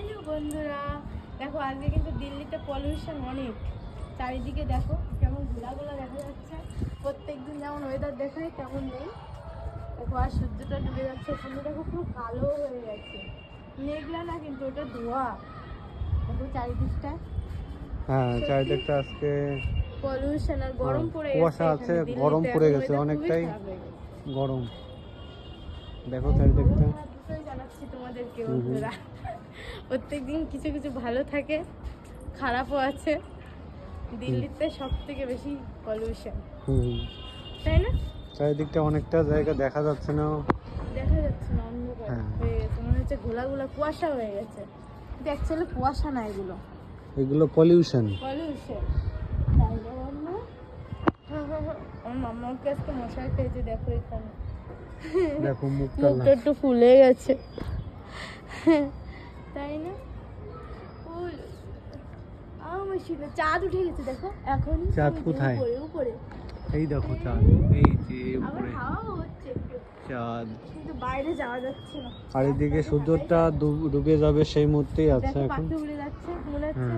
Hello বন্ধুরা, দেখো আজকে কিন্তু দিল্লিতে পলিউশন অনেক। চারিদিকে দেখো কেমন ঘোলাগুলা দেখা যাচ্ছে। প্রত্যেকদিন যেমন ওয়েদার দেখায় তেমন নেই। দেখো আর সূর্যটা ডুবে যাচ্ছে, এখানে দেখো পুরো কালো হয়ে গেছে। মেঘলা না, কিন্তু ওটা ধোঁয়া। দেখো চারিদিকটা, হ্যাঁ চারিদিকটা আজকে পলিউশন আর গরম পড়ে গেছে। কুয়াশা আছে, গরম পড়ে গেছে, অনেকটাই গরম। দেখো চারিদিকটা জানাচ্ছি তোমাদেরকে বন্ধুরা, প্রত্যেকদিন কিছু কিছু ভালো থাকে, খারাপও আছে। দিল্লিতে সব থেকে বেশি পলিউশন, তাই না? চারিদিকটা অনেকটা জায়গা দেখা যাচ্ছে না, দেখা যাচ্ছে না, অন্ধকার হয়ে গেছে, মনে হচ্ছে ঘোলা ঘোলা কুয়াশা হয়ে গেছে। কিন্তু অ্যাকচুয়ালি কুয়াশা না, এগুলো পলিউশন। তাই না বন্ধু? আমার মাম্মাকে আজকে মশাই খেয়েছে, দেখো এখানে দেখো মুখটা একটু ফুলে গেছে, তাই না? চাঁদ উঠে গেছে, দেখো এখন। চাঁদ কোথায়? উপরে এই দেখো চাঁদ, এই যে উপরে চাঁদ, কিন্তু বাইরে যাওয়া যাচ্ছে না। আর এদিকে সূর্যটা ডুবে যাবে সেই মুহূর্তেই আছে এখন। পাখি উড়ে যাচ্ছে, মনে হচ্ছে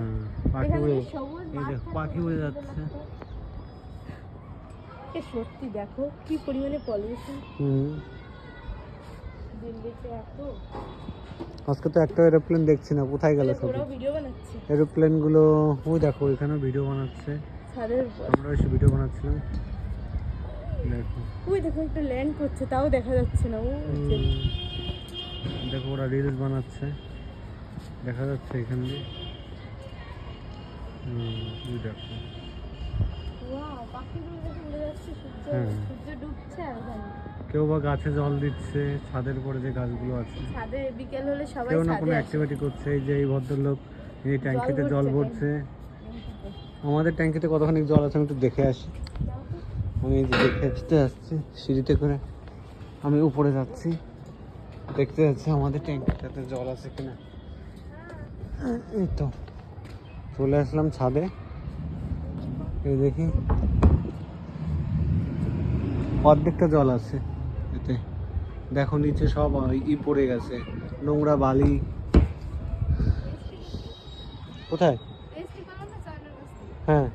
পাখি উড়ে, সবুজ এই দেখো পাখি উড়ে যাচ্ছে। সত্যি দেখো কি পরিমাণে পলিউশন দিল্লিতে এত। আজকে তো একটা এরোপ্লেন দেখছি না, কোথায় গেল সব? ওরাও ভিডিও বানাচ্ছে এরোপ্লেন গুলো। ওই দেখো এখানে ভিডিও বানাচ্ছে, আমরা এসে ভিডিও বানাচ্ছিলাম। দেখো ওই দেখো একটা ল্যান্ড করছে, তাও দেখা যাচ্ছে না। দেখো ওরা রিলস বানাচ্ছে, দেখা যাচ্ছে এখান দিয়ে। ওই দেখো কেউ বা গাছে জল দিচ্ছে, ছাদের উপরে যে গাছগুলো আছে, ছাদে বিকেল হলে সবাই কেউ না কোনো অ্যাক্টিভিটি করছে। এই যে এই ভদ্রলোক এই ট্যাঙ্কিতে জল ভরছে। আমাদের ট্যাঙ্কিতে কতখানি জল আছে আমি একটু দেখে আসি। আমি এই যে দেখতে আসছি সিঁড়িতে করে, আমি উপরে যাচ্ছি, দেখতে যাচ্ছি আমাদের ট্যাঙ্কিটাতে জল আছে কিনা। এই তো চলে আসলাম ছাদে, এই দেখি অর্ধেকটা জল আছে এতে। দেখো নিচে সব পড়ে গেছে, নোংরা বালি। কোথায়? হ্যাঁ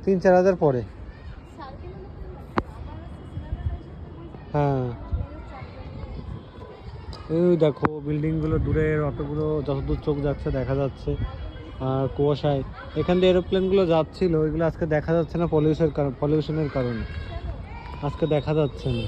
3-4 হাজার পরে। হ্যাঁ এই দেখো বিল্ডিং গুলো দূরের, অতগুলো যতদূর চোখ যাচ্ছে দেখা যাচ্ছে। আর কুয়াশায় এখান দিয়ে এরোপ্লেন গুলো যাচ্ছিল, ওইগুলো আজকে দেখা যাচ্ছে না পলিউশনের কারণে, আজকে দেখা যাচ্ছে না।